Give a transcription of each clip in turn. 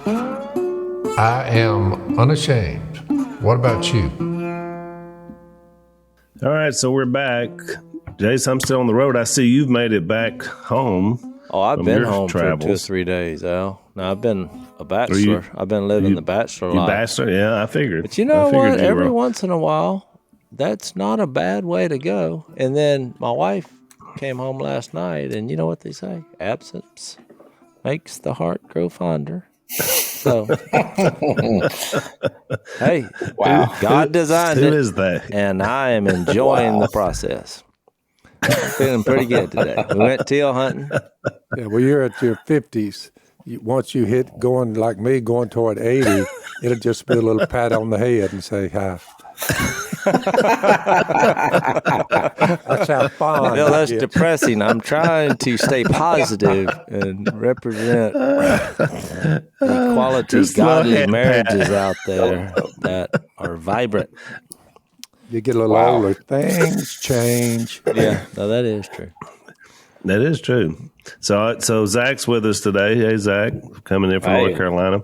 I am unashamed. What about you? All right, so we're back. Jace, I'm still on the road. I see you've made it back home. Oh, I've been home travels. for 2 or 3 days, Al. Now, I've been a bachelor. I've been living the bachelor life. Bachelor? Yeah, I figured. But you know what? Every once in a while, that's not a bad way to go. And then my wife came home last night, and you know what they say? Absence makes the heart grow fonder. So, hey, wow. God designed it. Who is that? And I am enjoying the process. I'm feeling pretty good today. We went teal hunting. Yeah, well, you're at your 50s. Once you hit going like me, going toward 80, it'll just be a little pat on the head and say, hi. That's how fun. Bill, that's depressing. I'm trying to stay positive and represent equality, godly marriages out there that are vibrant. You get a little older, things change. Yeah, no, that is true. That is true. So Zach's with us today. Hey, Zach, coming in from North Carolina.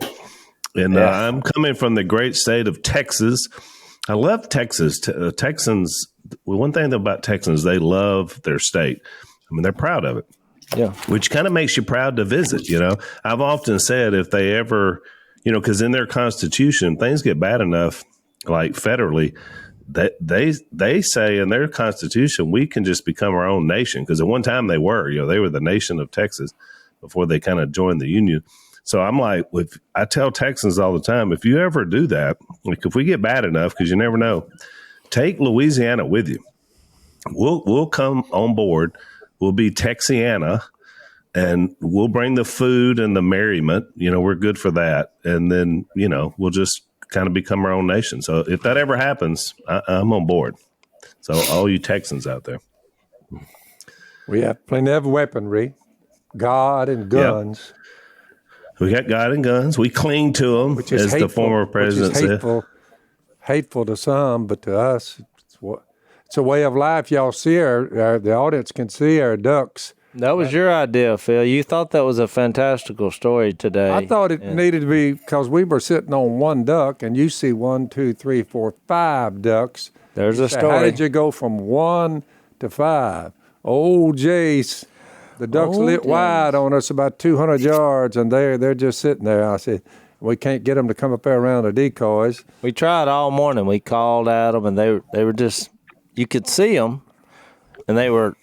And I'm coming from the great state of Texas. I love Texas. Texans, one thing about Texans, they love their state. I mean, they're proud of it. Yeah. Which kind of makes you proud to visit, you know. I've often said if they ever, you know, because in their Constitution, things get bad enough, like federally, they say in their Constitution, we can just become our own nation. Because at one time they were the nation of Texas before they kind of joined the Union. So I'm like, I tell Texans all the time, if you ever do that, like if we get bad enough, because you never know, take Louisiana with you. We'll come on board. We'll be Texiana, and we'll bring the food and the merriment. You know, we're good for that. And then, you know, we'll just kind of become our own nation. So if that ever happens, I'm on board. So all you Texans out there. We have plenty of weaponry, God and guns. Yep. We got God and guns. We cling to them, which is as hateful, the former president said. Hateful to some, but to us, it's a way of life. Y'all see the audience can see our ducks. That was your idea, Phil. You thought that was a fantastical story today. I thought it needed to be, because we were sitting on one duck, and you see 1, 2, 3, 4, 5 ducks. There's a story. How did you go from 1 to 5? Old Jace. The ducks lit wide on us about 200 yards, and they're just sitting there. I said, we can't get them to come up there around the decoys. We tried all morning. We called at them, and they were just, you could see them, and they were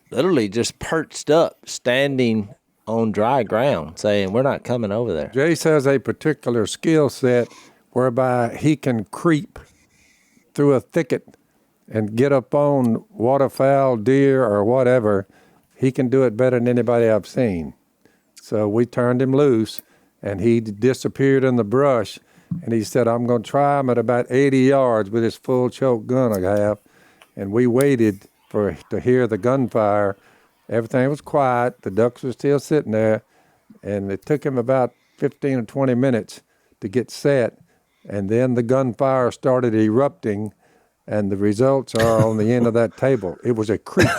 literally just perched up, standing on dry ground, saying, we're not coming over there. Jace has a particular skill set whereby he can creep through a thicket and get up on waterfowl, deer, or whatever. He can do it better than anybody I've seen. So we turned him loose, and he disappeared in the brush. And he said, I'm going to try him at about 80 yards with his full choke gun I have. And we waited to hear the gunfire. Everything was quiet. The ducks were still sitting there. And it took him about 15 or 20 minutes to get set. And then the gunfire started erupting. And the results are on the end of that table. It was a creep.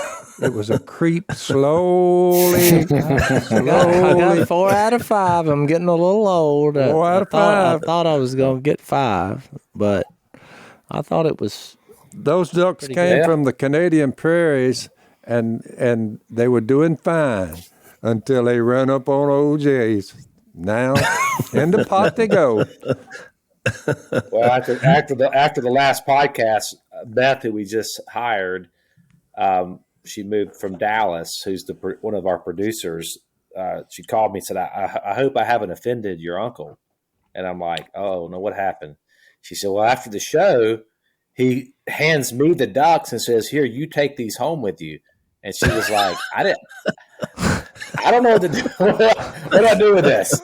It was a creep slowly. I got 4 out of 5. I'm getting a little old. 4 out of 5. I thought I was going to get 5, but I thought it was. Those ducks came from the Canadian prairies, and they were doing fine until they ran up on old Jace. Now, in the pot they go. Well, after the last podcast, Beth, who we just hired, she moved from Dallas, who's one of our producers. She called me and said, I hope I haven't offended your uncle. And I'm like, oh, no, what happened? She said, well, after the show, he hands me the ducks and says, here, you take these home with you. And she was like, I don't know what to do. What do I do with this?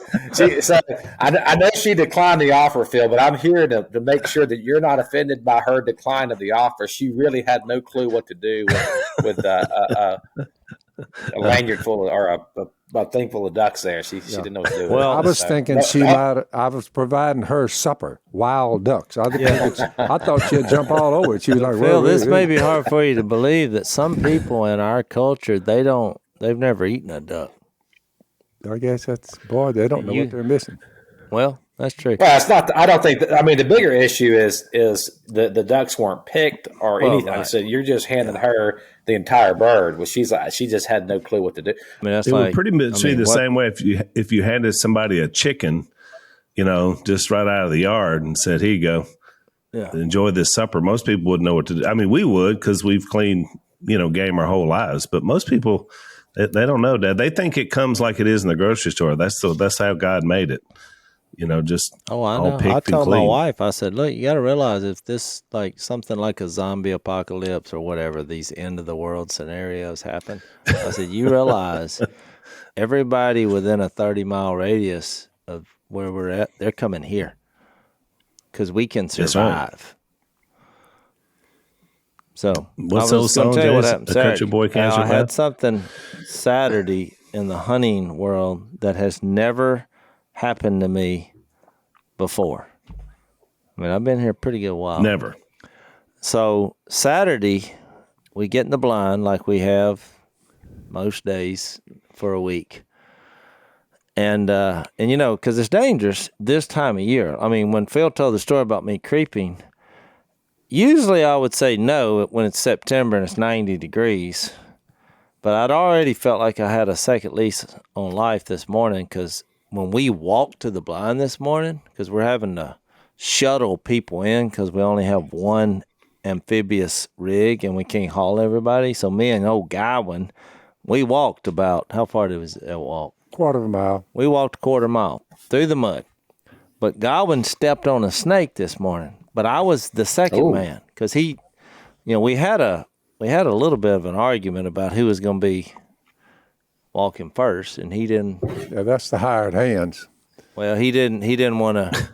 I know she declined the offer, Phil, but I'm here to make sure that you're not offended by her decline of the offer. She really had no clue what to do with a lanyard full of, or a thing full of ducks there. She didn't know what to do with it. Well, I was thinking I was providing her supper, wild ducks. I thought she'd jump all over it. She was like, Phil, this may be hard for you to believe that some people in our culture, they've never eaten a duck. I guess they don't know what they're missing. Well, that's true. Well, it's not. I don't think. I mean, the bigger issue is the ducks weren't picked or anything. Right. So you're just handing her the entire bird. Well, she just had no clue what to do. I mean, that's It like, would pretty much be the what- same way if you handed somebody a chicken, just right out of the yard and said, "Here you go, enjoy this supper." Most people wouldn't know what to do. I mean, we would because we've cleaned game our whole lives, but most people they don't know, Dad. They think it comes like it is in the grocery store. That's how God made it. Just I all know. I picked and told my clean. wife, I said, look, you got to realize if this, like something like a zombie apocalypse or whatever, these end of the world scenarios happen. I said, you realize everybody within a 30-mile radius of where we're at, they're coming here because we can That's survive. right. So What's I those was going songs, to tell you what Jace? happened A Country Saturday. Boy Can't I had Survive? something Saturday in the hunting world that has never happened to me before. I mean, I've been here a pretty good while. Never. So Saturday, we get in the blind like we have most days for a week. And because it's dangerous this time of year. I mean, when Phil told the story about me creeping, usually I would say no when it's September and it's 90 degrees. But I'd already felt like I had a second lease on life this morning because when we walked to the blind this morning, because we're having to shuttle people in because we only have one amphibious rig and we can't haul everybody. So me and old Godwin, we walked about, how far did we walk? Quarter of a mile. We walked a quarter mile through the mud. But Godwin stepped on a snake this morning. But I was the second man because he, we had a little bit of an argument about who was going to be walking first, and he didn't. Yeah, that's the hired hands. Well, he didn't want to.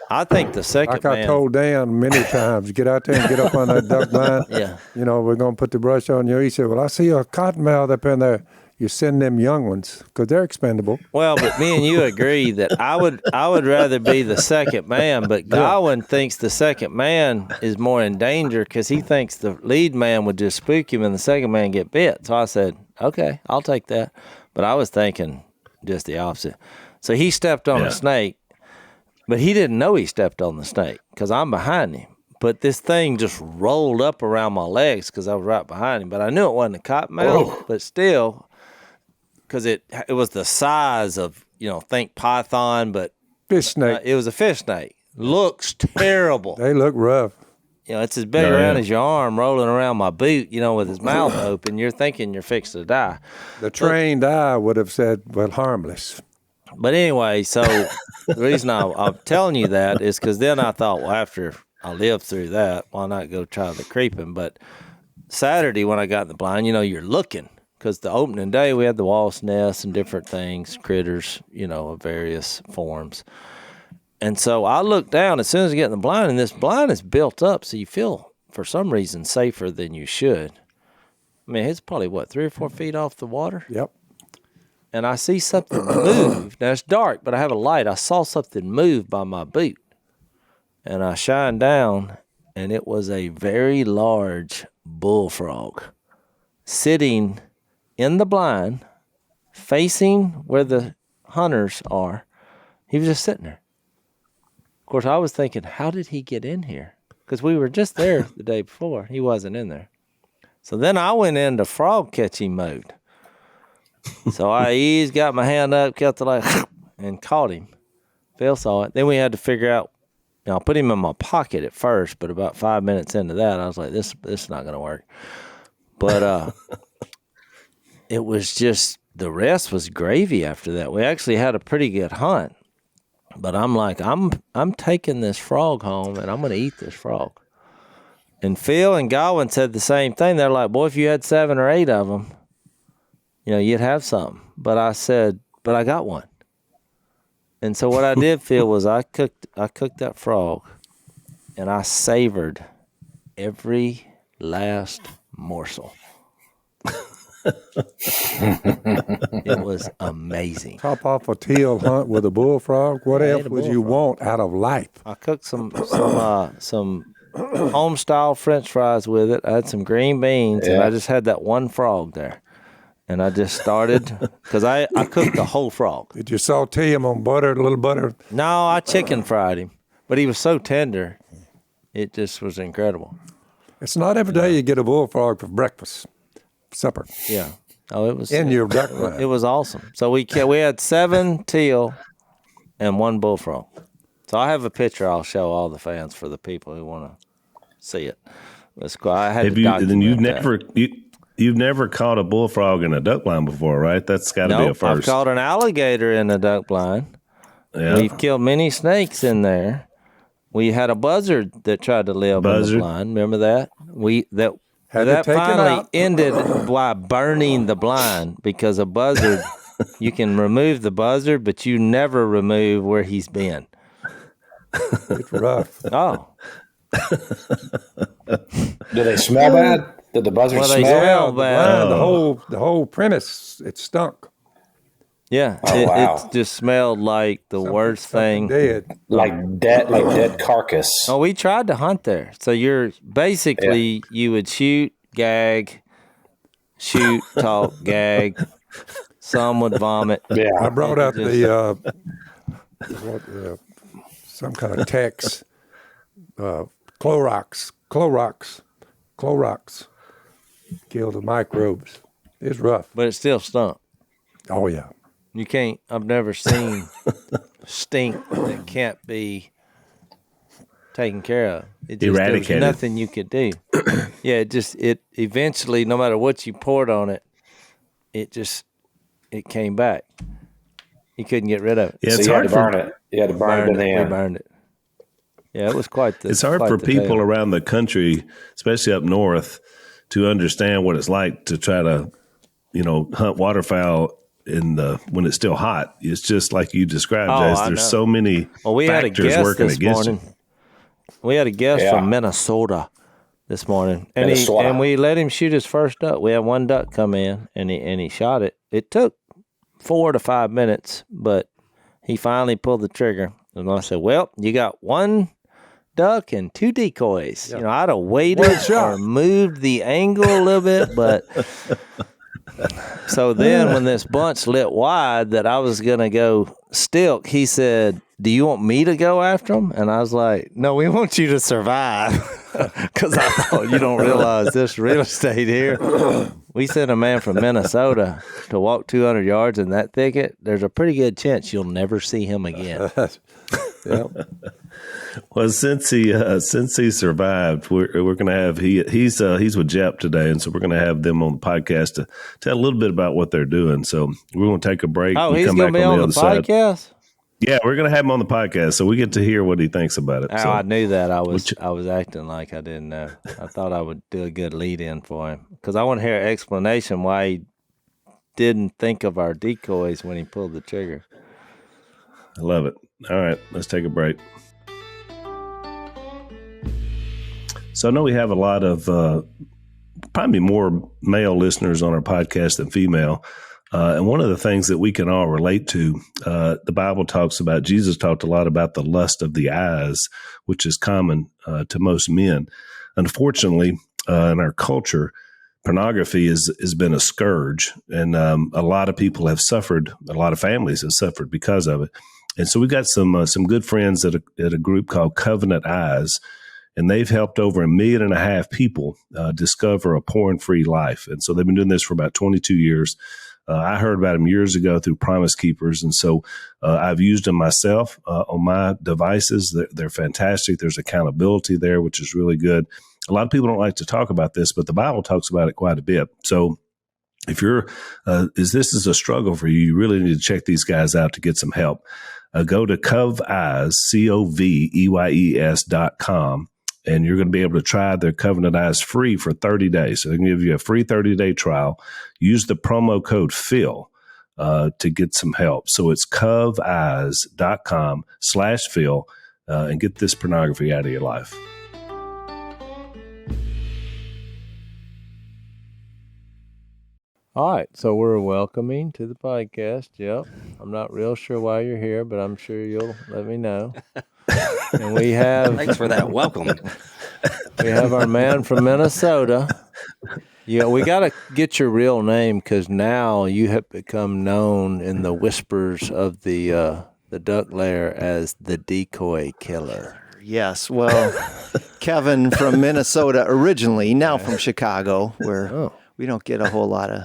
I think the second Like man. I told Dan many times, get out there and get up on that duck blind. Yeah. We're going to put the brush on you. He said, well, I see a cottonmouth up in there. You send them young ones because they're expendable. Well, but me and you agree that I would rather be the second man, but Godwin thinks the second man is more in danger because he thinks the lead man would just spook him and the second man get bit. So I said, okay, I'll take that. But I was thinking just the opposite. So he stepped on a snake, but he didn't know he stepped on the snake because I'm behind him. But this thing just rolled up around my legs because I was right behind him. But I knew it wasn't a cottonmouth, but still, because it was the size of, think python, but Fish snake. it was a fish snake. Looks terrible. They look rough. It's as big around as your arm rolling around my boot, with his mouth open. You're thinking you're fixed to die. The trained eye would have said, well, harmless. But anyway, so the reason I'm telling you that is because then I thought, well, after I lived through that, why not go try the creeping? But Saturday when I got in the blind, you're looking. Because the opening day, we had the walrus nests and different things, critters, of various forms. And so I looked down as soon as I get in the blind, and this blind is built up, so you feel, for some reason, safer than you should. I mean, it's probably, 3 or 4 feet off the water? Yep. And I see something move. Now, it's dark, but I have a light. I saw something move by my boot. And I shined down, and it was a very large bullfrog sitting in the blind, facing where the hunters are. He was just sitting there. Of course, I was thinking, how did he get in here? Because we were just there the day before. He wasn't in there. So then I went into frog catching mode. So I got my hand up, kept the light, and caught him. Phil saw it. Then we had to figure out, I put him in my pocket at first, but about 5 minutes into that, I was like, this is not going to work. But it was just, the rest was gravy after that. We actually had a pretty good hunt. But I'm like, I'm taking this frog home, and I'm going to eat this frog. And Phil and Godwin said the same thing. They're like, boy, if you had 7 or 8 of them, you'd have something. But I said, but I got one. And so what I did, Phil, was I cooked that frog, and I savored every last morsel. It was amazing. Top off a teal hunt with a bullfrog. What else would you want out of life? I cooked some home style French fries with it. I had some green beans, and I just had that one frog there. And I just started, because I cooked the whole frog. Did you saute him on butter, a little butter? No, I chicken fried him. But he was so tender, it just was incredible. It's not every day you get a bullfrog for breakfast, supper. Yeah. Oh, it was In your duck line. It was awesome. So we had 7 teal and 1 bullfrog. So I have a picture I'll show all the fans for the people who want to see it. It's cool. I had to document that. You've never caught a bullfrog in a duck line before, right? That's got to be a first. I've caught an alligator in a duck blind. Yeah. We've killed many snakes in there. We had a buzzard that tried to live in the blind. Remember that? That finally ended by burning the blind, because a buzzard, you can remove the buzzard, but you never remove where he's been. It's rough. Oh. Do they smell bad? Did the buzzards They smell? smell bad. The whole premise, it stunk. Yeah, wow. it just smelled like the worst thing. Dead. Like dead carcass. Oh, we tried to hunt there. So you're basically, you would shoot, gag, shoot, talk, gag. Some would vomit. Yeah. I brought out some kind of Tex, Clorox, kill the microbes. It's rough. But it still stunk. Oh, yeah. You can't, I've never seen stink that can't be taken care of. It just, Eradicated. There was nothing you could do. Yeah, it eventually, no matter what you poured on it, it came back. You couldn't get rid of it. Yeah, So it's you had hard to burn it. You had to burn it in the We end. burned it. Yeah, it was quite the. It's hard for people around the country, especially up north, to understand what it's like to try to, hunt waterfowl when it's still hot. It's just like you described, Jace. There's so many we had a factors guest working this against morning. you. We had a guest Yeah. from Minnesota this morning, and Minnesota. we let him shoot his first duck. We had one duck come in, and he shot it. It took 4 to 5 minutes, but he finally pulled the trigger. And I said, "Well, you got 1 duck and 2 decoys." Yeah. I'd have waited or moved the angle a little bit, but so then when this bunch lit wide that I was gonna go stilk, he said, "Do you want me to go after them?" And I was like, "No, we want you to survive," because I thought, you don't realize this real estate here. We sent a man from Minnesota to walk 200 yards in that thicket. There's a pretty good chance you'll never see him again. Yeah. Well, since he survived, we're going to have he's with Jep today, and so we're going to have them on the podcast to tell a little bit about what they're doing. So we're going to take a break. Oh, and he's come going to back be on the other side. podcast? Yeah, we're going to have him on the podcast, so we get to hear what he thinks about it. Oh, So I knew that. I was acting like I didn't know. I thought I would do a good lead-in for him, because I want to hear an explanation why he didn't think of our decoys when he pulled the trigger. I love it. All right, let's take a break. So I know we have a lot of probably more male listeners on our podcast than female. And one of the things that we can all relate to, the Bible talks about, Jesus talked a lot about the lust of the eyes, which is common to most men. Unfortunately, in our culture, pornography has been a scourge, and a lot of people have suffered, a lot of families have suffered because of it. And so we've got some good friends at a group called Covenant Eyes, and they've helped over 1.5 million people discover a porn-free life. And so they've been doing this for about 22 years. I heard about them years ago through Promise Keepers, and so I've used them myself on my devices. They're fantastic. There's accountability there, which is really good. A lot of people don't like to talk about this, but the Bible talks about it quite a bit. So if you're, this is a struggle for you, you really need to check these guys out to get some help. Go to CovEyes, COVEYES.com, and you're going to be able to try their Covenant Eyes free for 30 days. So they can give you a free 30-day trial. Use the promo code Phil to get some help. So it's CovEyes.com/Phil and get this pornography out of your life. All right, so we're welcoming to the podcast. Yep. I'm not real sure why you're here, but I'm sure you'll let me know. And we have Thanks for that welcome. we have our man from Minnesota. Yeah, we got to get your real name because now you have become known in the whispers of the duck lair as the decoy killer. Yes, well, Kevin from Minnesota originally, now from Chicago, where we don't get a whole lot of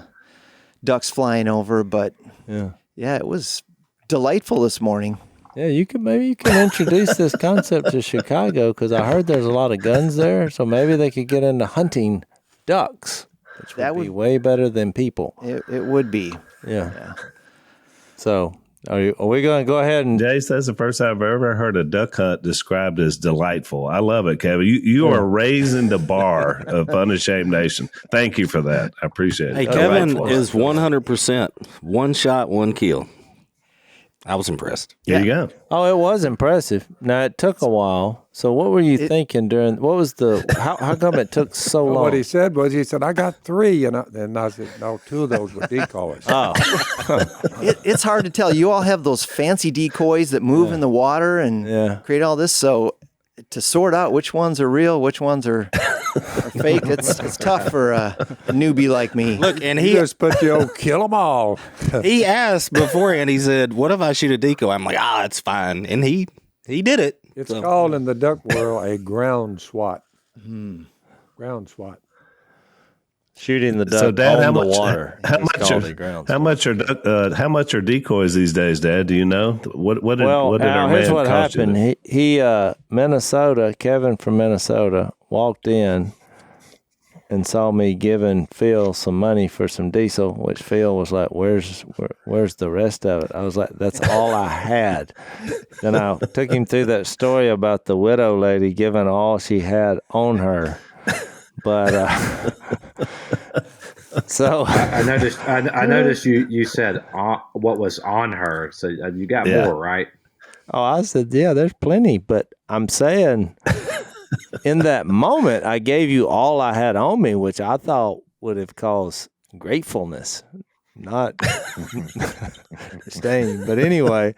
ducks flying over, but yeah, it was delightful this morning. Yeah, maybe you can introduce this concept to Chicago because I heard there's a lot of guns there, so maybe they could get into hunting ducks, which would be way better than people. It would be. Yeah. So, are we going to go ahead and... Jace, that's the first time I've ever heard a duck hunt described as delightful. I love it, Kevin. You are raising the bar of Unashamed Nation. Thank you for that. I appreciate it. Hey, Kevin is 100% one shot, one kill. I was impressed. There you go. Oh, it was impressive. Now, it took a while. So what were you thinking during... What was the... How come it took so long? What he said, I got 3. And I said, no, 2 of those were decoys. Oh. It's hard to tell. You all have those fancy decoys that move in the water and create all this. So to sort out which ones are real, which ones are fake, it's tough for a newbie like me. Look, and he just put the old kill them all. He asked beforehand, he said, what if I shoot a decoy? I'm like, it's fine. And he did it. It's called in the duck world a ground swat. Ground swat. Shooting the duck so, Dad, on the water. How much are decoys these days, Dad? Do you know? What did our man here's what cost happened. you? He Kevin from Minnesota walked in and saw me giving Phil some money for some diesel, which Phil was like, where's the rest of it? I was like, that's all I had. Then I took him through that story about the widow lady giving all she had on her. But so I noticed you said what was on her, so you got more, right? Oh, I said, yeah, there's plenty, but I'm saying in that moment, I gave you all I had on me, which I thought would have caused gratefulness, not disdain. But anyway,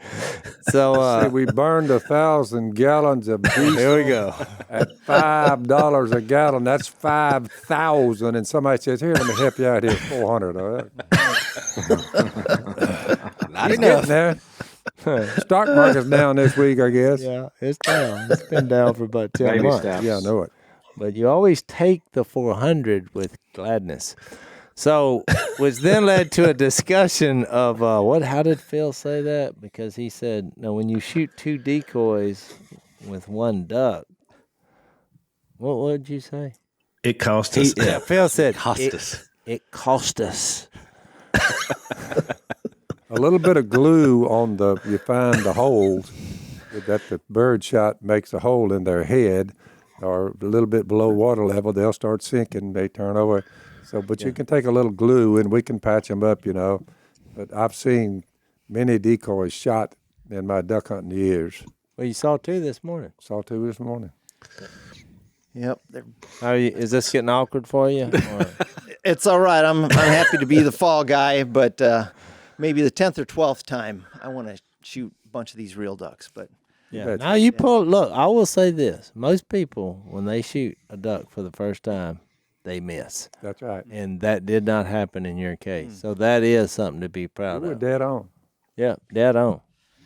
so we burned 1,000 gallons of diesel. Here we go. At $5 a gallon, that's 5,000. And somebody says, "Here, let me help you out here, 400." All right. Not enough. There. Stock market's down this week, I guess. Yeah, it's down. It's been down for about 10 Baby months. steps. Yeah, I know it. But you always take the 400 with gladness. So, which then led to a discussion of how did Phil say that? Because he said, no, when you shoot 2 decoys with 1 duck, what did you say? It cost us. Phil said, It cost us. A little bit of glue on you find the holes that the bird shot makes a hole in their head, or a little bit below water level, they'll start sinking, they turn over. So, but you can take a little glue and we can patch them up, But I've seen many decoys shot in my duck hunting years. Well, you saw 2 this morning. Saw 2 this morning. Yep. Is this getting awkward for you? Or? It's all right. I'm happy to be the fall guy, but maybe the 10th or 12th time I want to shoot a bunch of these real ducks. But yeah. Now you look, I will say this. Most people, when they shoot a duck for the first time, they miss. That's right. And that did not happen in your case. So that is something to be proud We're of. dead on. Yeah, dead on.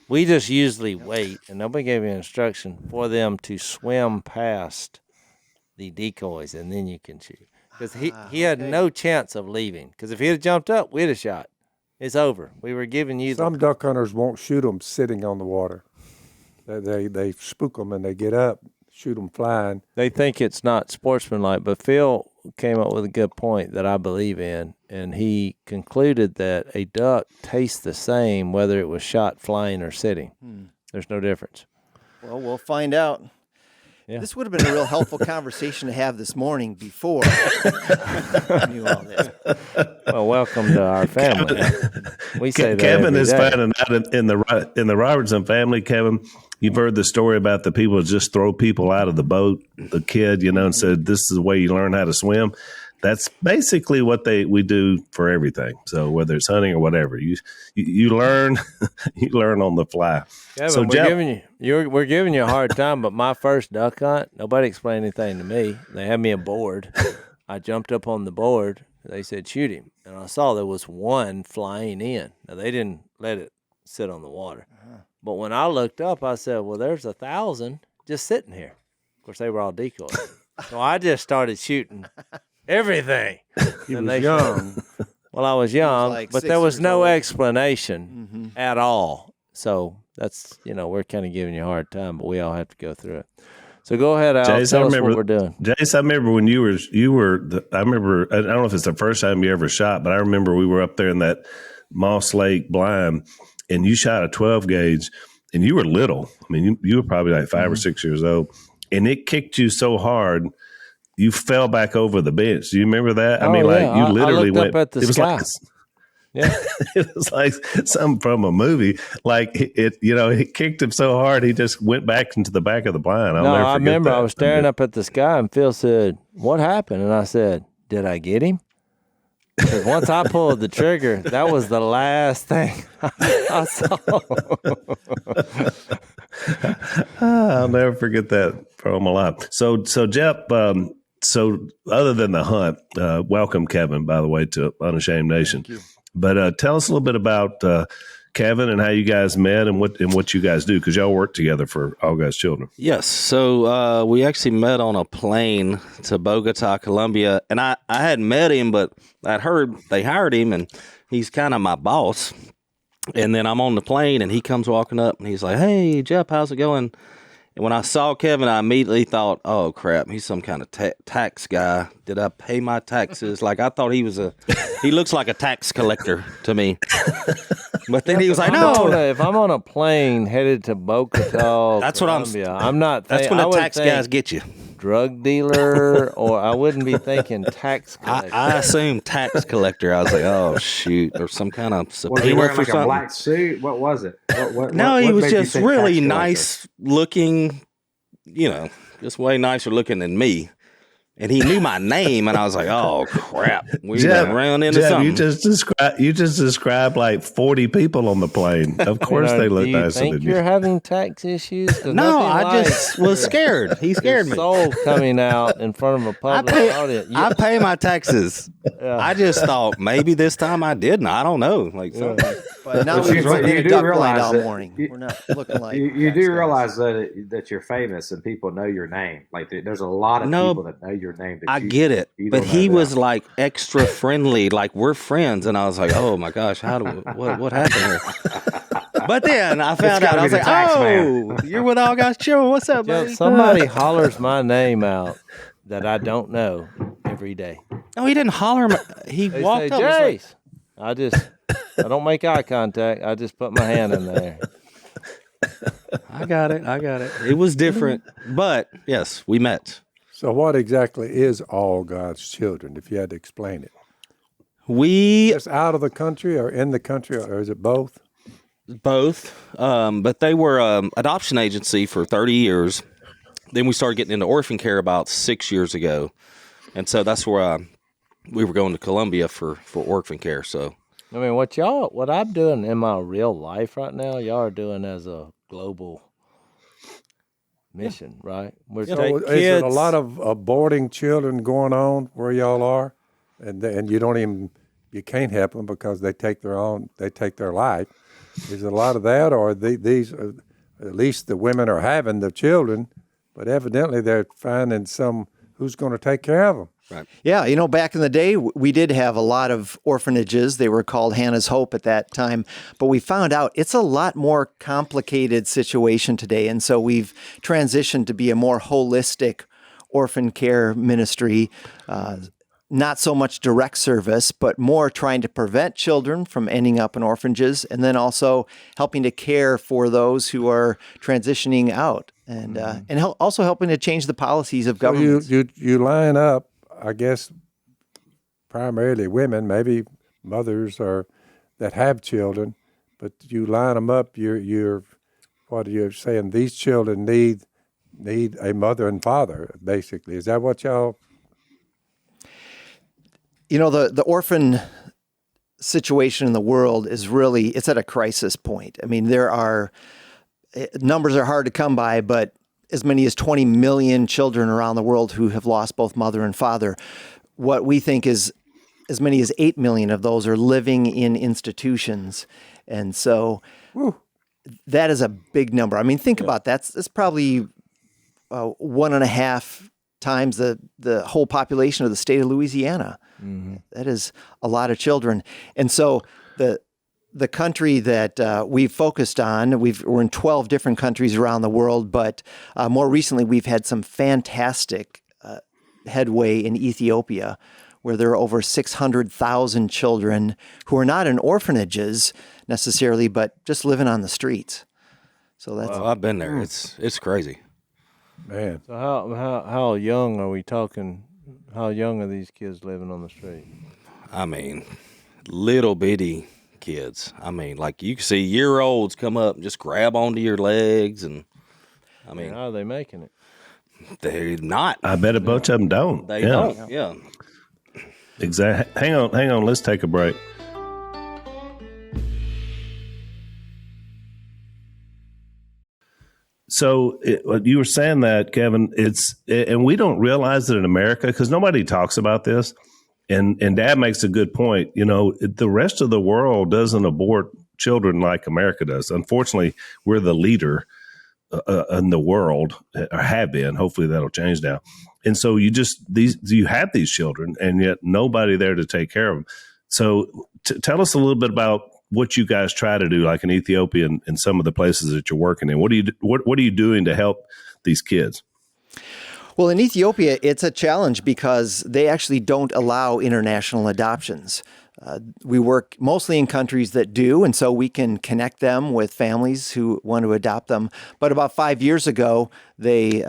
We just usually wait, and nobody gave you instruction for them to swim past the decoys, and then you can shoot. Because he had no chance of leaving. Because if he had jumped up, we'd have shot. It's over. We were giving you Some duck hunters won't shoot them sitting on the water. They spook them and they get up, shoot them flying. They think it's not sportsmanlike, but Phil came up with a good point that I believe in, and he concluded that a duck tastes the same whether it was shot flying or sitting. There's no difference. Well, we'll find out. Yeah. This would have been a real helpful conversation to have this morning before I knew all this. Well, welcome to our family. We say that Kevin every is day. finding out in the Robertson family. Kevin, you've heard the story about the people that just throw people out of the boat. The kid, and said, "This is the way you learn how to swim." That's basically what we do for everything. So whether it's hunting or whatever, you learn you learn on the fly. Kevin, So we're giving you a hard time, but my first duck hunt, nobody explained anything to me. They had me aboard. I jumped up on the board They said, shoot him. And I saw there was one flying in. Now, they didn't let it sit on the water. But when I looked up, I said, well, there's 1,000 just sitting here. Of course, they were all decoys. So I just started shooting everything. He was young. Well, I was young, like but 6 there was years no old. explanation at all. So that's, we're kind of giving you a hard time, but we all have to go through it. So go ahead, Al. Jace, Tell us what we're doing. Jace, I remember when you were. I remember. I don't know if it's the first time you ever shot, but I remember we were up there in that Moss Lake blind, and you shot a 12 gauge, and you were little. I mean, you were probably like 5 or 6 years old, and it kicked you so hard, you fell back over the bench. Do you remember that? I mean, yeah. like you literally I looked went up at the it was sky. like Yeah. it was like something from a movie. Like it kicked him so hard he just went back into the back of the blind. I'll never forget I remember that. I was staring up at the sky, and Phil said, "What happened?" And I said, "Did I get him?" Because once I pulled the trigger, that was the last thing I saw. I'll never forget that from my life. So Jeff, so other than the hunt, welcome Kevin, by the way, to Unashamed Nation. But tell us a little bit about Kevin and how you guys met and what you guys do, because y'all work together for All God's Children. Yes. So we actually met on a plane to Bogota, Colombia. And I hadn't met him, but I'd heard they hired him, and he's kind of my boss. And then I'm on the plane, and he comes walking up, and he's like, "Hey, Jeff, how's it going?" And when I saw Kevin, I immediately thought, "Oh, crap, he's some kind of tax guy. Did I pay my taxes?" Like, I thought he looks like a tax collector to me. But then he was like, "No." If I'm on a plane headed to Bogota, That's Colombia, I'm not. That's when I the would tax think guys get you. drug dealer, or I wouldn't be thinking tax collector. I assumed tax collector. I was like, "Oh, shoot," or some kind of Was subpoena he wearing for like a something. black suit? What was it? No, he was made you just think really tax collector? nice looking, just way nicer looking than me. And he knew my name, and I was like, "Oh crap, we went round into something." You just described like 40 people on the plane. Of course, they look Do you nicer think than you're you. having tax issues? 'Cause No, nothing I like just was scared. He scared me. soul coming out in front of a public audience. I pay my taxes. I just thought maybe this time I didn't. I don't know. Like something. But now But we've you been in a do duck realize blind all that- morning. you- We're not looking like You tax do guys. realize that you're famous and people know your name. Like there's a lot of No, people that know your name. That I you- get it, you but don't he know was that. like extra friendly, like we're friends, and I was like, "Oh my gosh, what happened here?" But then I found out, gotta I be was the like, tax "Oh, man." you're with All God's Children. What's up, Yeah, buddy?" somebody hollers my name out that I don't know every day. No, he didn't holler. He They walked say, up. and was like, Jace. I don't make eye contact. I just put my hand in there. I got it. It was different, but yes, we met. So what exactly is All God's Children, if you had to explain it? We Just out of the country or in the country, or is it both? both, but they were adoption agency for 30 years. Then we started getting into orphan care about 6 years ago, and so that's where we were going to Colombia for orphan care. So I mean, what I'm doing in my real life right now, y'all are doing as a global mission, right? We're So taking is it a kids. lot of aborting children going on where y'all are, and you can't help them because they take their life? Is it a lot of that, or these at least the women are having the children, but evidently they're finding who's going to take care of them? right. Yeah, back in the day, we did have a lot of orphanages. They were called Hannah's Hope at that time. But we found out it's a lot more complicated situation today. And so we've transitioned to be a more holistic orphan care ministry. Not so much direct service, but more trying to prevent children from ending up in orphanages, and then also helping to care for those who are transitioning out, and also helping to change the policies of government. So you line up, I guess, primarily women, maybe mothers that have children, but you line them up. You're what are you saying? These children need a mother and father, basically. Is that what y'all? The orphan situation in the world is it's at a crisis point. I mean, numbers are hard to come by, but as many as 20 million children around the world who have lost both mother and father. What we think is as many as 8 million of those are living in institutions. And so that is a big number. I mean, think about that. That's probably 1.5 times the whole population of the state of Louisiana. Mm-hmm. That is a lot of children. And so the country that we've focused on, we're in 12 different countries around the world, but more recently we've had some fantastic headway in Ethiopia, where there are over 600,000 children who are not in orphanages necessarily, but just living on the streets. So that's I've been there. It's crazy. Man. So how young are we talking? How young are these kids living on the street? I mean, little bitty kids. I mean, like you can see year-olds come up and just grab onto your legs, and I mean, how are they making it? They're not. I bet a bunch of them don't. They don't. Yeah. Exactly. Hang on. Let's take a break. So you were saying that, Kevin, and we don't realize it in America because nobody talks about this. And Dad makes a good point. You know, the rest of the world doesn't abort children like America does. Unfortunately, we're the leader in the world, or have been. Hopefully that'll change now. And so you have these children, and yet nobody there to take care of them. So tell us a little bit about what you guys try to do, like in Ethiopia and some of the places that you're working in. What are you doing to help these kids? Well, in Ethiopia, it's a challenge because they actually don't allow international adoptions. We work mostly in countries that do, and so we can connect them with families who want to adopt them. But about 5 years ago, they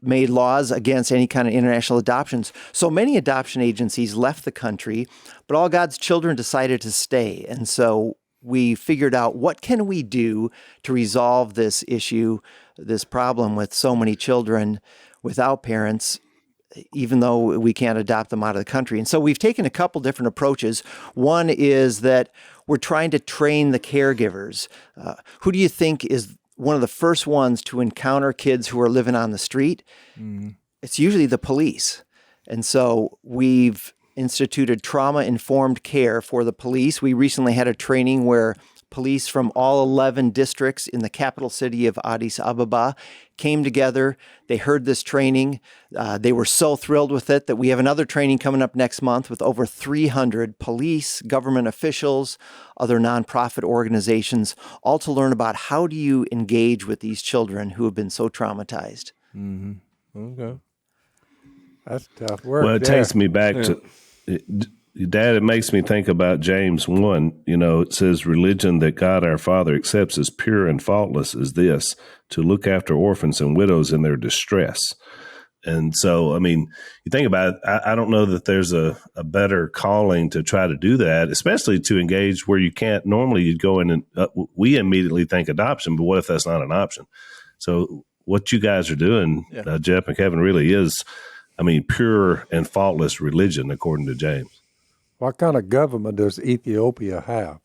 made laws against any kind of international adoptions. So many adoption agencies left the country, but all God's children decided to stay. And so we figured out, what can we do to resolve this issue, this problem with so many children without parents, even though we can't adopt them out of the country. And so we've taken a couple different approaches. One is that we're trying to train the caregivers. Who do you think is one of the first ones to encounter kids who are living on the street? It's usually the police. And so we've instituted trauma-informed care for the police. We recently had a training where police from all 11 districts in the capital city of Addis Ababa came together. They heard this training. They were so thrilled with it that we have another training coming up next month with over 300 police, government officials, other nonprofit organizations, all to learn about how do you engage with these children who have been so traumatized. Mm-hmm. Okay. That's tough work. Well, it takes me back to, Dad, it makes me think about James 1. You know, it says, religion that God our Father accepts as pure and faultless is this, to look after orphans and widows in their distress. And so, I mean, you think about it, I don't know that there's a better calling to try to do that, especially to engage where you can't. Normally you'd go in and we immediately think adoption, but what if that's not an option? So what you guys are doing, Jeff and Kevin, really is, I mean, pure and faultless religion, according to James. What kind of government does Ethiopia have?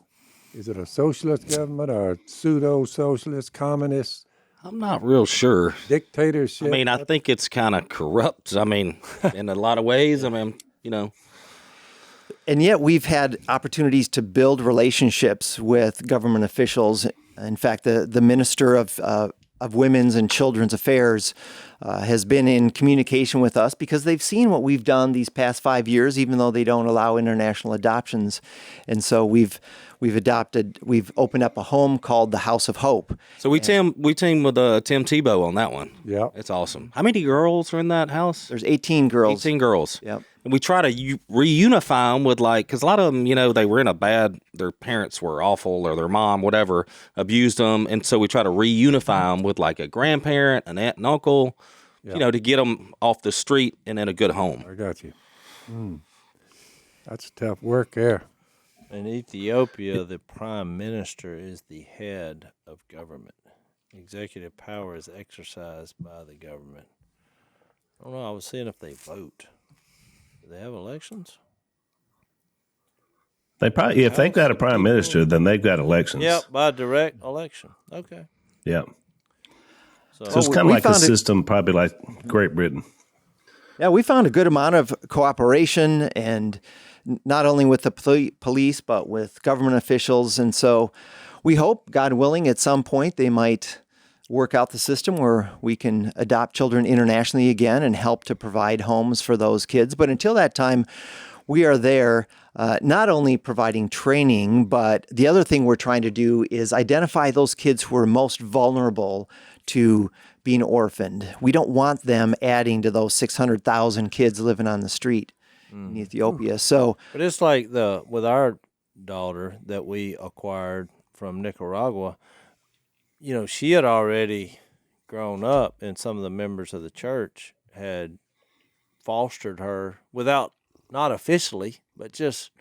Is it a socialist government or a pseudo-socialist, communist? I'm not real sure. Dictatorship? I mean, I think it's kind of corrupt. I mean, in a lot of ways. I mean, you know. And yet we've had opportunities to build relationships with government officials. In fact, the Minister of Women's and Children's Affairs has been in communication with us because they've seen what we've done these past 5 years, even though they don't allow international adoptions. And so we've opened up a home called the House of Hope. So we team with Tim Tebow on that one. Yeah. It's awesome. How many girls are in that house? There's 18 girls. 18 girls. Yep. And we try to reunify them with, like, because a lot of them, you know, they were in a bad, their parents were awful or their mom, whatever, abused them. And so we try to reunify them with, like, a grandparent, an aunt and uncle, you know, to get them off the street and in a good home. I got you. That's tough work there. In Ethiopia, the prime minister is the head of government. Executive power is exercised by the government. I don't know. I was seeing if they vote. Do they have elections? They probably, if they've got a prime minister, then they've got elections. Yep, by direct election. Okay. Yeah. So it's kind of like a system, probably like Great Britain. Yeah, we found a good amount of cooperation, and not only with the police, but with government officials. And so we hope, God willing, at some point they might work out the system where we can adopt children internationally again and help to provide homes for those kids. But until that time, we are there not only providing training, but the other thing we're trying to do is identify those kids who are most vulnerable to being orphaned. We don't want them adding to those 600,000 kids living on the street in Ethiopia. So, but it's like with our daughter that we acquired from Nicaragua, she had already grown up, and some of the members of the church had fostered her not officially, but just,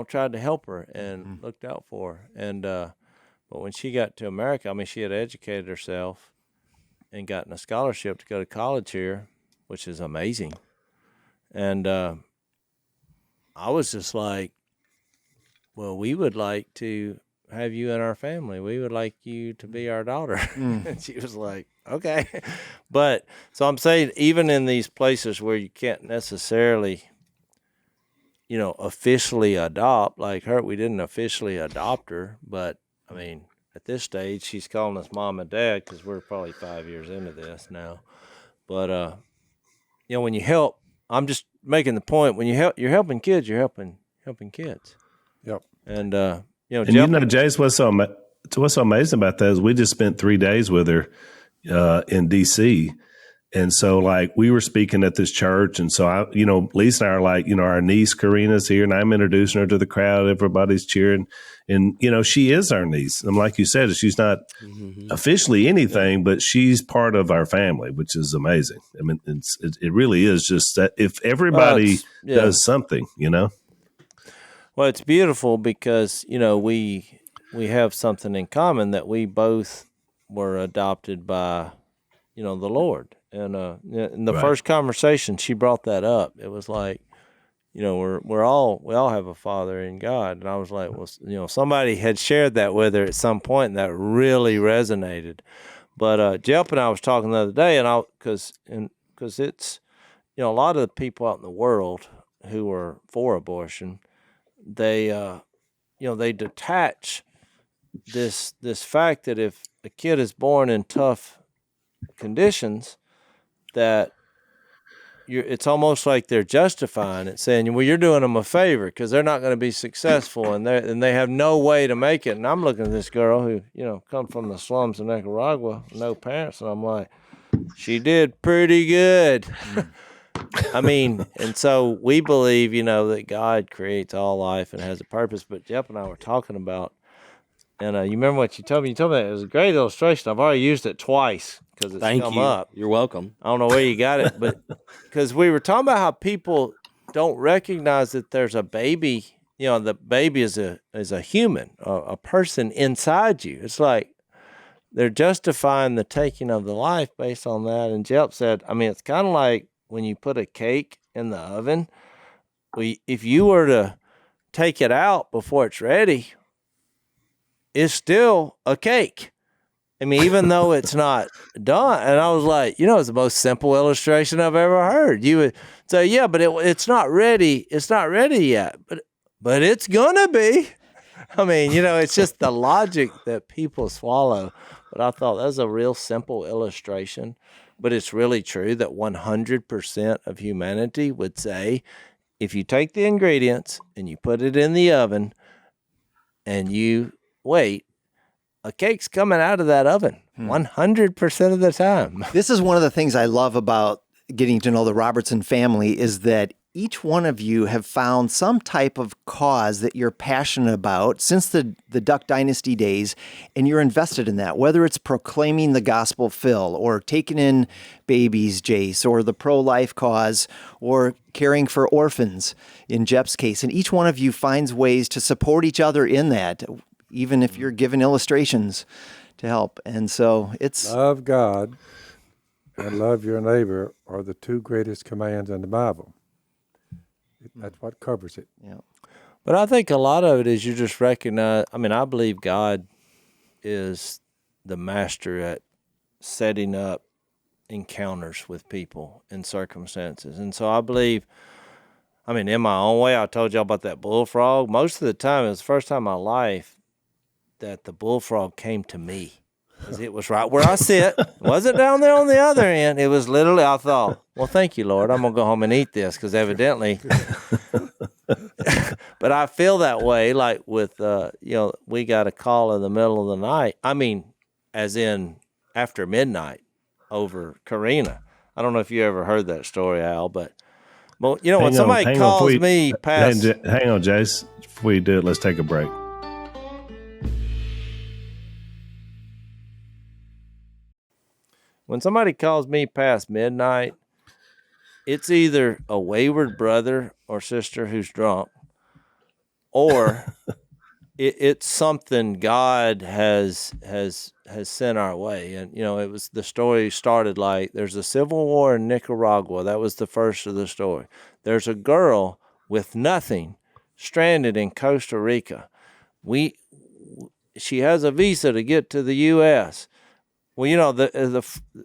tried to help her and looked out for her. And, but when she got to America, she had educated herself and gotten a scholarship to go to college here, which is amazing. And I was just like, well, we would like to have you in our family. We would like you to be our daughter. And she was like, okay. But so I'm saying, even in these places where you can't necessarily, officially adopt, like her, we didn't officially adopt her, but at this stage, she's calling us mom and dad because we're probably 5 years into this now. But, when you help, I'm just making the point, when you're helping kids, you're helping kids. Yep. And, Jace, what's so amazing about that is we just spent 3 days with her in D.C., and so, we were speaking at this church, and so Lisa and I are like, our niece Karina's here, and I'm introducing her to the crowd. Everybody's cheering, and she is our niece. And like you said, she's not officially anything, but she's part of our family, which is amazing. It really is just that if everybody does something, Well, it's beautiful because we have something in common, that we both were adopted by the Lord. And in the first conversation, she brought that up. It was like, we all have a Father in God. And I was like, well, somebody had shared that with her at some point, and that really resonated. But Jelp and I was talking the other day, and because it's, a lot of the people out in the world who are for abortion, they they detach this fact that if a kid is born in tough conditions, that it's almost like they're justifying it, saying, well, you're doing them a favor because they're not going to be successful, and they have no way to make it. And I'm looking at this girl who come from the slums of Nicaragua, no parents, and I'm like, she did pretty good. And so we believe, that God creates all life and has a purpose. But Jeff and I were talking about, and you remember what you told me? You told me that it was a great illustration. I've already used it twice because it's come up. You're welcome. I don't know where you got it, but because we were talking about how people don't recognize that there's a baby. The baby is a human, a person inside you. It's like they're justifying the taking of the life based on that. And Jeff said, it's kind of like when you put a cake in the oven. If you were to take it out before it's ready, it's still a cake. Even though it's not done. And I was like, it's the most simple illustration I've ever heard. You would say, yeah, but it's not ready. It's not ready yet, but it's gonna be. It's just the logic that people swallow. But I thought that was a real simple illustration. But it's really true that 100% of humanity would say, if you take the ingredients and you put it in the oven and you wait, a cake's coming out of that oven 100% of the time. This is one of the things I love about getting to know the Robertson family is that each one of you have found some type of cause that you're passionate about since the Duck Dynasty days, and you're invested in that, whether it's proclaiming the gospel, Phil, or taking in babies, Jace, or the pro-life cause, or caring for orphans in Jep's case. And each one of you finds ways to support each other in that, even if you're given illustrations to help. And so it's... Love God and love your neighbor are the two greatest commands in the Bible. That's what covers it. Yeah. But I think a lot of it is you just recognize, I believe God is the master at setting up encounters with people and circumstances. And so I believe, I mean, in my own way, I told y'all about that bullfrog. Most of the time, it was the first time in my life that the bullfrog came to me. Because it was right where I sit. It wasn't down there on the other end. It was literally, I thought, well, thank you, Lord. I'm going to go home and eat this because evidently. But I feel that way, like with, we got a call in the middle of the night. I mean, as in after midnight over Karina. I don't know if you ever heard that story, Al, but when somebody calls me past. Hang on, Jace. Before you do it, let's take a break. When somebody calls me past midnight, it's either a wayward brother or sister who's drunk, or it's something God has sent our way. And it was, the story started like, there's a civil war in Nicaragua. That was the first of the story. There's a girl with nothing stranded in Costa Rica. She has a visa to get to the U.S. Well,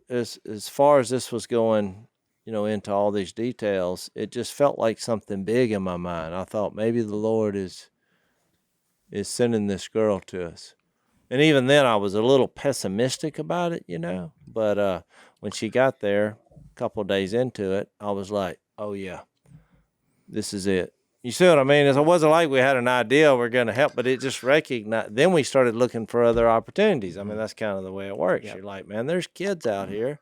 as far as this was going, into all these details, it just felt like something big in my mind. I thought maybe the Lord is sending this girl to us. And even then I was a little pessimistic about it, but when she got there a couple of days into it, I was like, oh yeah, this is it. You see what I mean? It wasn't like we had an idea we're going to help, but it just recognized. Then we started looking for other opportunities. I mean, that's kind of the way it works. Yep. You're like, man, there's kids out here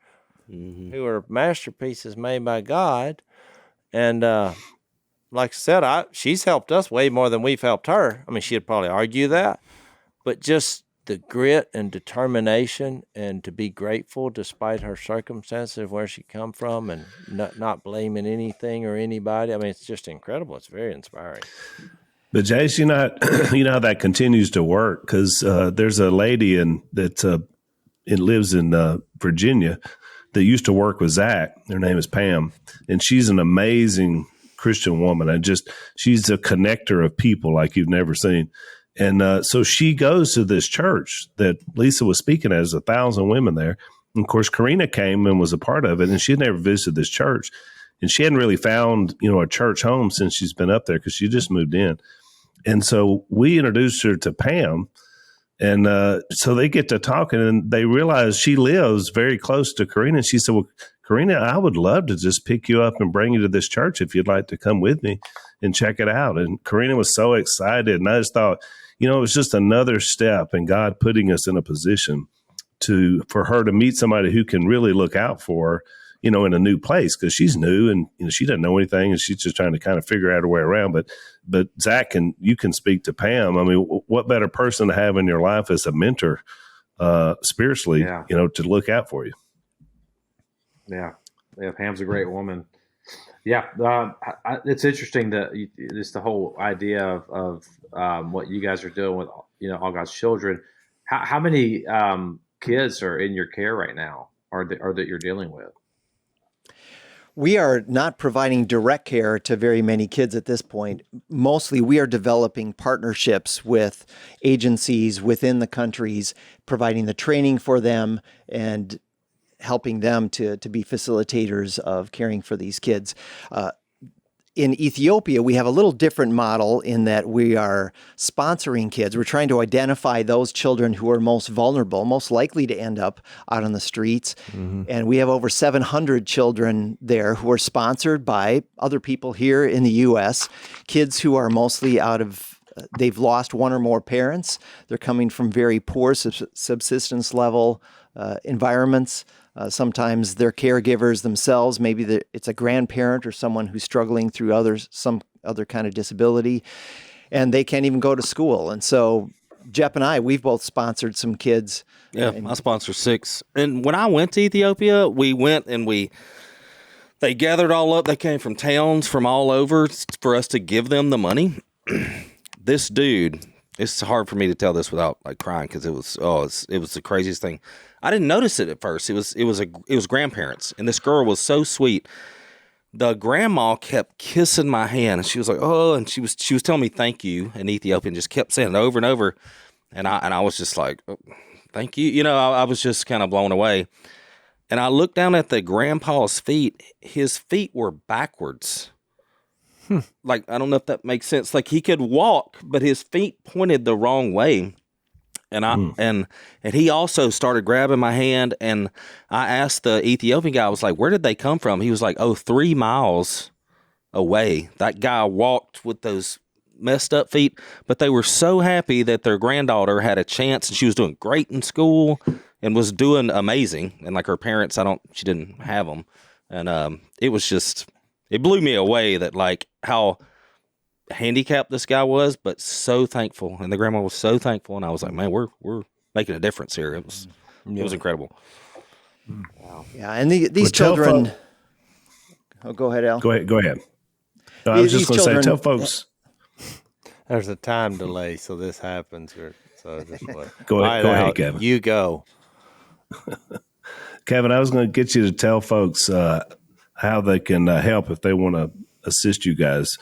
who are masterpieces made by God. And like I said, she's helped us way more than we've helped her. I mean, she'd probably argue that. But just the grit and determination and to be grateful despite her circumstances of where she come from and not blaming anything or anybody. I mean, it's just incredible. It's very inspiring. But Jace, you know how that continues to work, because there's a lady that lives in Virginia that used to work with Zach. Her name is Pam, and she's an amazing Christian woman. And she's a connector of people like you've never seen. And so she goes to this church that Lisa was speaking at. There's 1,000 women there. And of course, Karina came and was a part of it, and she had never visited this church. And she hadn't really found, a church home since she's been up there, because she just moved in. And so we introduced her to Pam. And so they get to talking, and they realize she lives very close to Karina. And she said, well, Karina, I would love to just pick you up and bring you to this church if you'd like to come with me and check it out. And Karina was so excited. And I just thought, it was just another step in God putting us in a position for her to meet somebody who can really look out for her, in a new place, because she's new and she doesn't know anything, and she's just trying to kind of figure out her way around. But Zach, you can speak to Pam. I mean, what better person to have in your life as a mentor spiritually, to look out for you. Yeah. Pam's a great woman. Yeah. It's interesting that just the whole idea of what you guys are doing with, all God's children. How many kids are in your care right now or that you're dealing with? We are not providing direct care to very many kids at this point. Mostly we are developing partnerships with agencies within the countries, providing the training for them and helping them to be facilitators of caring for these kids. In Ethiopia, we have a little different model in that we are sponsoring kids. We're trying to identify those children who are most vulnerable, most likely to end up out on the streets. Mm-hmm. And we have over 700 children there who are sponsored by other people here in the U.S., kids who are mostly they've lost one or more parents. They're coming from very poor subsistence level environments. Sometimes they're caregivers themselves. Maybe it's a grandparent or someone who's struggling through some other kind of disability, and they can't even go to school. And so Jep and I, we've both sponsored some kids. Yeah, I sponsored 6. And when I went to Ethiopia, we went and they gathered all up. They came from towns from all over for us to give them the money. This dude, it's hard for me to tell this without crying, because it was the craziest thing. I didn't notice it at first. It was grandparents, and this girl was so sweet. The grandma kept kissing my hand, and she was like, "Oh," and she was telling me thank you in Ethiopian, just kept saying it over and over, and I was just like, oh, "Thank you," I was just kind of blown away. And I looked down at the grandpa's feet. His feet were backwards. Like, I don't know if that makes sense. Like, he could walk, but his feet pointed the wrong way. And and he also started grabbing my hand, and I asked the Ethiopian guy, I was like, where did they come from? He was like, 3 miles away. That guy walked with those messed up feet, but they were so happy that their granddaughter had a chance, and she was doing great in school and was doing amazing. And like her parents, she didn't have them. And it was just, it blew me away that like how handicapped this guy was, but so thankful. And the grandma was so thankful. And I was like, man, we're making a difference here. It was incredible. Wow. Yeah. And these children, go ahead, Al. Go ahead. No, I was just going to say, tell folks. There's a time delay, so this happens. So just go ahead, Kevin. You go. Kevin, I was going to get you to tell folks how they can help if they want to assist you guys.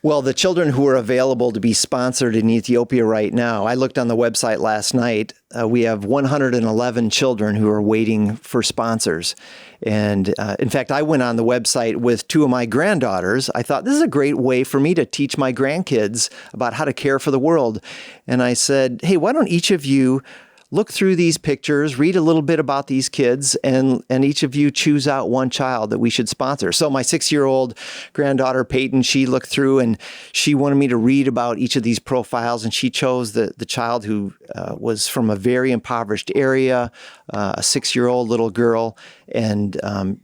Well, the children who are available to be sponsored in Ethiopia right now, I looked on the website last night. We have 111 children who are waiting for sponsors. And in fact, I went on the website with 2 of my granddaughters. I thought this is a great way for me to teach my grandkids about how to care for the world. And I said, hey, why don't each of you look through these pictures, read a little bit about these kids, and each of you choose out one child that we should sponsor. So my 6-year-old granddaughter, Peyton, she looked through and she wanted me to read about each of these profiles, and she chose the child who was from a very impoverished area, a 6-year-old little girl, and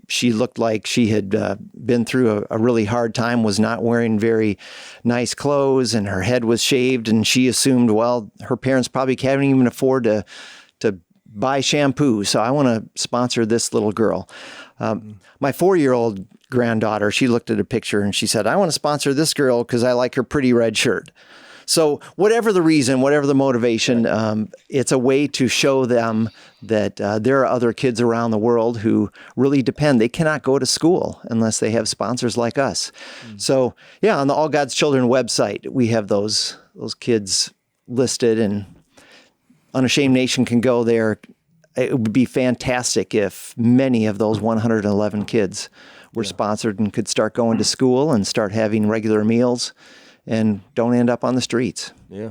she looked like she had been through a really hard time, was not wearing very nice clothes, and her head was shaved, and she assumed, well, her parents probably can't even afford to buy shampoo, so I want to sponsor this little girl. My 4-year-old granddaughter, she looked at a picture and she said, I want to sponsor this girl because I like her pretty red shirt. So whatever the reason, whatever the motivation, it's a way to show them that there are other kids around the world who really depend. They cannot go to school unless they have sponsors like us. So yeah, on the All God's Children website, we have those kids listed, and Unashamed Nation can go there. It would be fantastic if many of those 111 kids were sponsored and could start going to school and start having regular meals and don't end up on the streets. Yeah.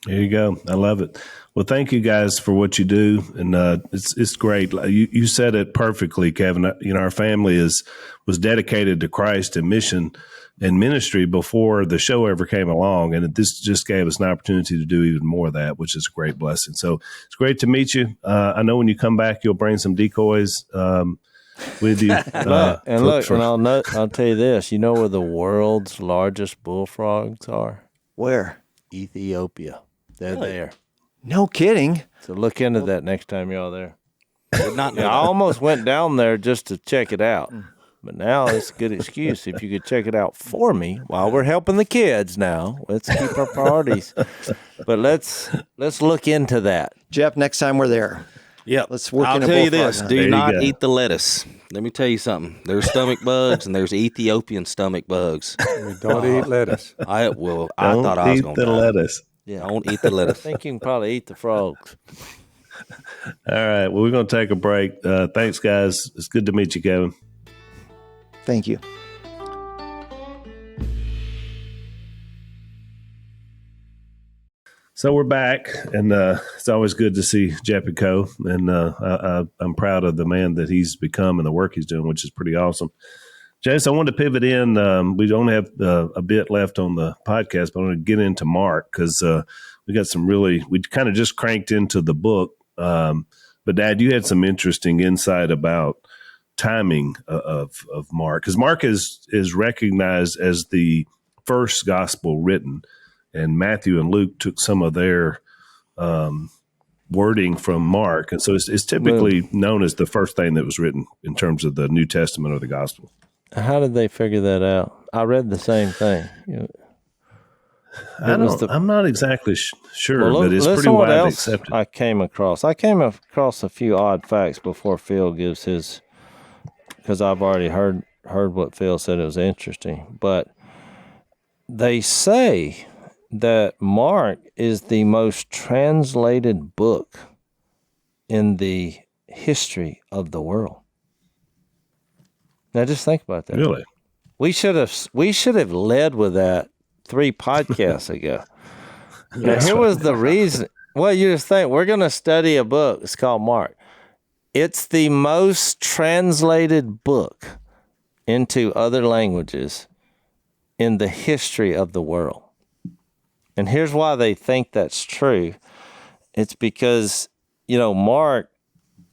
There you go. I love it. Well, thank you guys for what you do. And it's great. You said it perfectly, Kevin. Our family was dedicated to Christ and mission and ministry before the show ever came along. And this just gave us an opportunity to do even more of that, which is a great blessing. So it's great to meet you. I know when you come back, you'll bring some decoys with you. I'll tell you this. You know where the world's largest bullfrogs are? Where? Ethiopia. They're there. No kidding. So look into that next time y'all there. I almost went down there just to check it out. But now it's a good excuse if you could check it out for me while we're helping the kids now. Let's keep our priorities. But let's look into that. Jeff, next time we're there. Yeah, let's work I'll in a tell you bullfrog this: hunt. do not eat the lettuce. Let me tell you something. There's stomach bugs, and there's Ethiopian stomach bugs. Don't eat lettuce. I thought I was going to eat the lettuce. Yeah, don't eat the lettuce. I think you can probably eat the frogs. All right. Well, we're going to take a break. Thanks, guys. It's good to meet you, Kevin. Thank you. So we're back, and it's always good to see Jeff and Co. And I'm proud of the man that he's become and the work he's doing, which is pretty awesome. Jace, I wanted to pivot in. We only have a bit left on the podcast, but I want to get into Mark because we got we kind of just cranked into the book. But Dad, you had some interesting insight about timing of Mark, because Mark is recognized as the first gospel written, and Matthew and Luke took some of their wording from Mark, and so it's typically known as the first thing that was written in terms of the New Testament or the gospel. How did they figure that out? I read the same thing. I'm not exactly sure, but it's pretty widely accepted. I came across a few odd facts before Phil gives his, because I've already heard what Phil said. It was interesting, but they say that Mark is the most translated book in the history of the world. Now just think about that. Really? We should have led with that 3 podcasts ago. Now, here was the reason. Well, you just think we're going to study a book. It's called Mark. It's the most translated book into other languages in the history of the world. And here's why they think that's true. It's because, Mark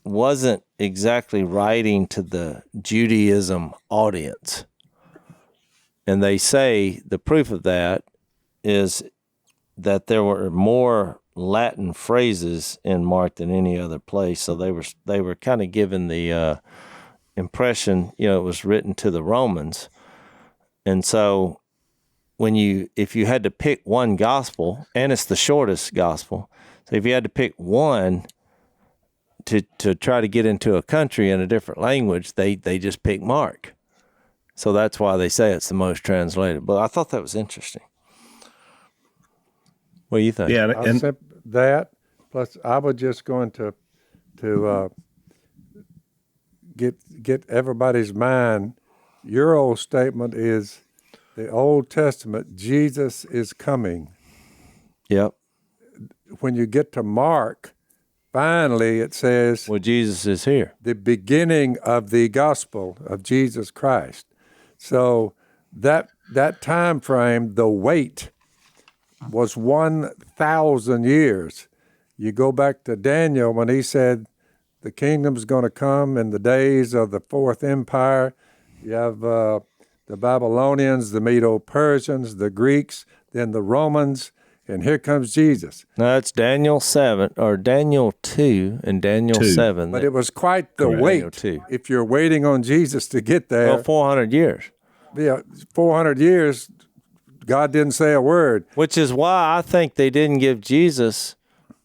wasn't exactly writing to the Judaism audience. And they say the proof of that is that there were more Latin phrases in Mark than any other place. So they were kind of given the impression, it was written to the Romans. And so if you had to pick one gospel, and it's the shortest gospel, so if you had to pick one to try to get into a country in a different language, they just pick Mark. So that's why they say it's the most translated. But I thought that was interesting. What do you think? Yeah, and that plus I was just going to get everybody's mind. Your old statement is the Old Testament. Jesus is coming. Yep. When you get to Mark, finally it says, well, Jesus is here. The beginning of the gospel of Jesus Christ. So that time frame, the wait was 1,000 years. You go back to Daniel when he said the kingdom's going to come in the days of the Fourth Empire. You have the Babylonians, the Medo-Persians, the Greeks, then the Romans, and here comes Jesus. No, it's Daniel 7 or Daniel 2 and Daniel 7. But it was quite the wait. If you're waiting on Jesus to get there. Well, 400 years. Yeah, 400 years, God didn't say a word. Which is why I think they didn't give Jesus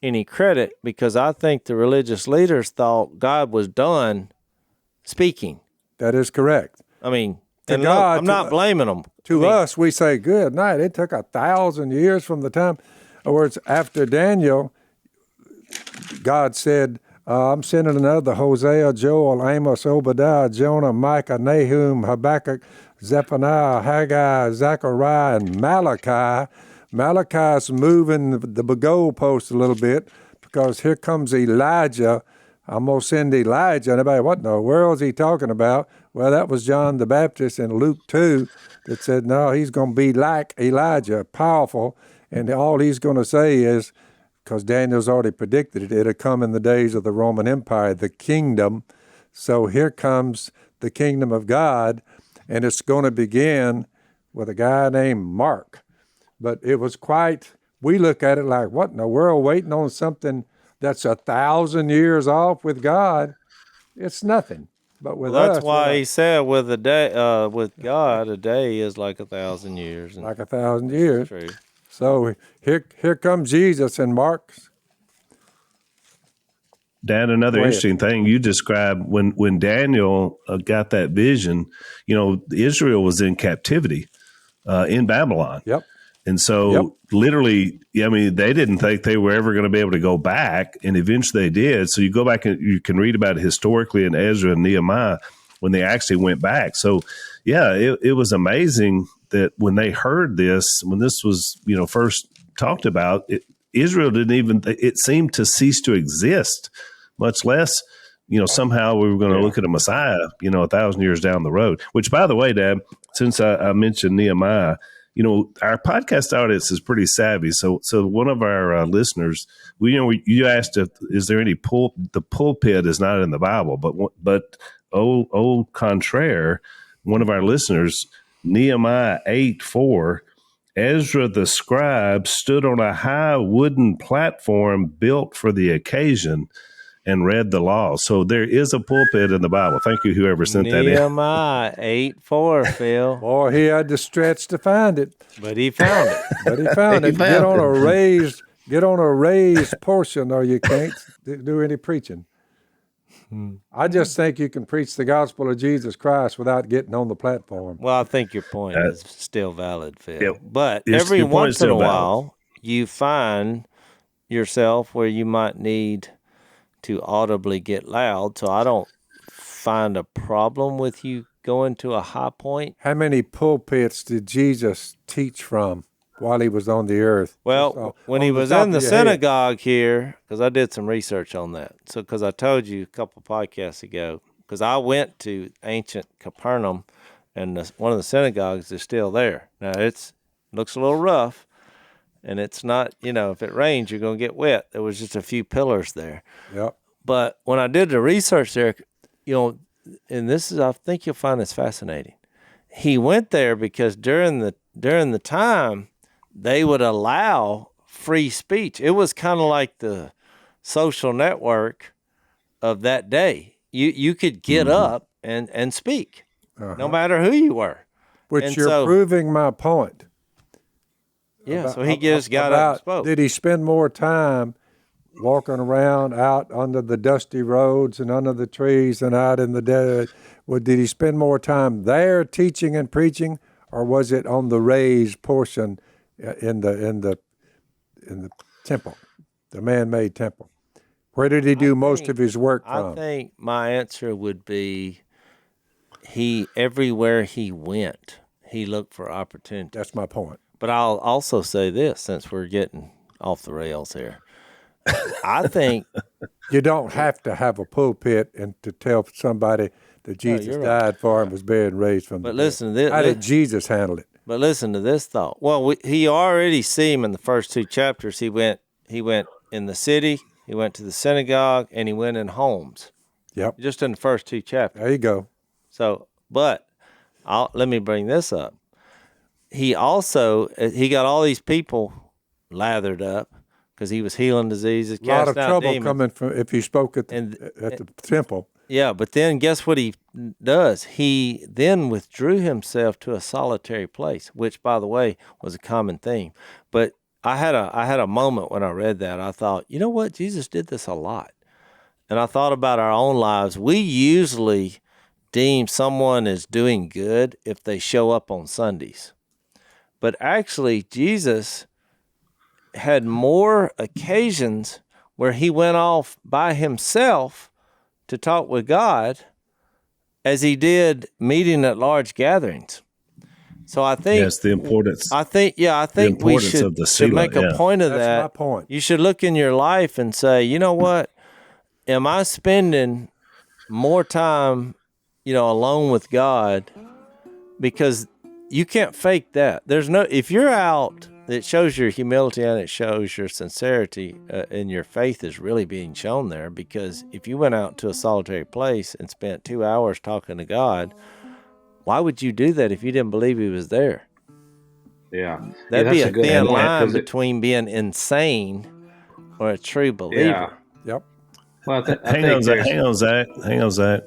any credit, because I think the religious leaders thought God was done speaking. That is correct. I mean, to and God, look, I'm not blaming them. To us, we say, good night. It took 1,000 years from the time. In other words, after Daniel, God said, I'm sending another Hosea, Joel, Amos, Obadiah, Jonah, Micah, Nahum, Habakkuk, Zephaniah, Haggai, Zechariah, and Malachi. Malachi's moving the goalpost a little bit because here comes Elijah. I'm going to send Elijah. And everybody, what in the world is he talking about? Well, that was John the Baptist in Luke 2 that said, no, he's going to be like Elijah, powerful. And all he's going to say is, because Daniel's already predicted it, it'll come in the days of the Roman Empire, the kingdom. So here comes the kingdom of God, and it's going to begin with a guy named Mark. But it was we look at it like, what in the world, waiting on something that's 1,000 years off with God? It's nothing. But with us, that's why he said with God, a day is like 1,000 years. Like 1,000 years. True. So here comes Jesus and Mark. Dad, another interesting thing you described when Daniel got that vision, Israel was in captivity in Babylon. Yep. And so literally, they didn't think they were ever going to be able to go back. And eventually they did. So you go back and you can read about it historically in Ezra and Nehemiah when they actually went back. So, it was amazing that when they heard this, when this was, first talked about, Israel it seemed to cease to exist, much less, somehow we were going to look at a Messiah, 1,000 years down the road, which, by the way, Dad, since I mentioned Nehemiah, our podcast audience is pretty savvy. So one of our listeners, you asked if is there any the pulpit is not in the Bible, but au contraire, one of our listeners, Nehemiah 8:4, Ezra the scribe stood on a high wooden platform built for the occasion and read the law. So there is a pulpit in the Bible. Thank you, whoever sent that in. Nehemiah 8:4, Phil. Boy, he had to stretch to find it. But he found it. Get on a raised portion, or you can't do any preaching. I just think you can preach the gospel of Jesus Christ without getting on the platform. Well, I think your point is still valid, Phil. Yeah, but every once in a while, you find yourself where you might need to audibly get loud, so I don't find a problem with you going to a high point. How many pulpits did Jesus teach from while he was on the earth? Well, when he was in the synagogue here, because I did some research on that. So, because I told you a couple podcasts ago, because I went to ancient Capernaum, and one of the synagogues is still there. Now, looks a little rough, and it's not, if it rains, you're going to get wet. There was just a few pillars there. Yep. But when I did the research there, and I think you'll find this fascinating. He went there because during the time, they would allow free speech. It was kind of like the social network of that day. You could get up and speak, no matter who you were. Which you're proving my point. Yeah, so he just got up and spoke. Did he spend more time walking around out under the dusty roads and under the trees and out in the desert? Did he spend more time there teaching and preaching, or was it on the raised portion in the temple, the man-made temple? Where did he do most of his work from? I think my answer would be everywhere he went, he looked for opportunity. That's my point. But I'll also say this, since we're getting off the rails here. I think you don't have to have a pulpit and to tell somebody that Jesus died for him, was buried and raised from the dead. Listen to this. How did Jesus handle it? But listen to this thought. Well, he already see him in the first two chapters. He went in the city, he went to the synagogue, and he went in homes. Yep. Just in the first two chapters. There you go. So, but let me bring this up. He got all these people lathered up because he was healing diseases, a lot of trouble demons. coming from if he spoke at the temple. Yeah, but then guess what he does? He then withdrew himself to a solitary place, which, by the way, was a common theme. But I had a moment when I read that. I thought, you know what? Jesus did this a lot. And I thought about our own lives. We usually deem someone as doing good if they show up on Sundays. But actually, Jesus had more occasions where he went off by himself to talk with God as he did meeting at large gatherings. So I think yes, the importance. I think we should make a point of that. That's my point. You should look in your life and say, you know what? Am I spending more time, alone with God? Because you can't fake that. If you're out, it shows your humility and it shows your sincerity, and your faith is really being shown there. Because if you went out to a solitary place and spent 2 hours talking to God, why would you do that if you didn't believe he was there? Yeah. That'd be a thin line between being insane or a true believer. Yeah. Yep. Well, hang on, Zach.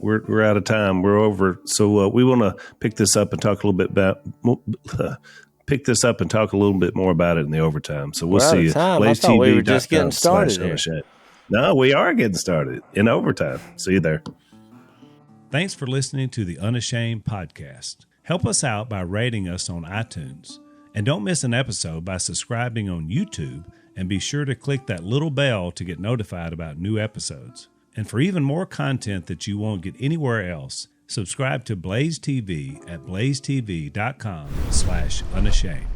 We're out of time. We're over. So we want to pick this up and talk a little bit more about it in the overtime. So we'll see you. I thought we were just getting started here. No, we are getting started in overtime. See you there. Thanks for listening to the Unashamed podcast. Help us out by rating us on iTunes. And don't miss an episode by subscribing on YouTube, and be sure to click that little bell to get notified about new episodes. And for even more content that you won't get anywhere else, subscribe to Blaze TV at blazetv.com/unashamed.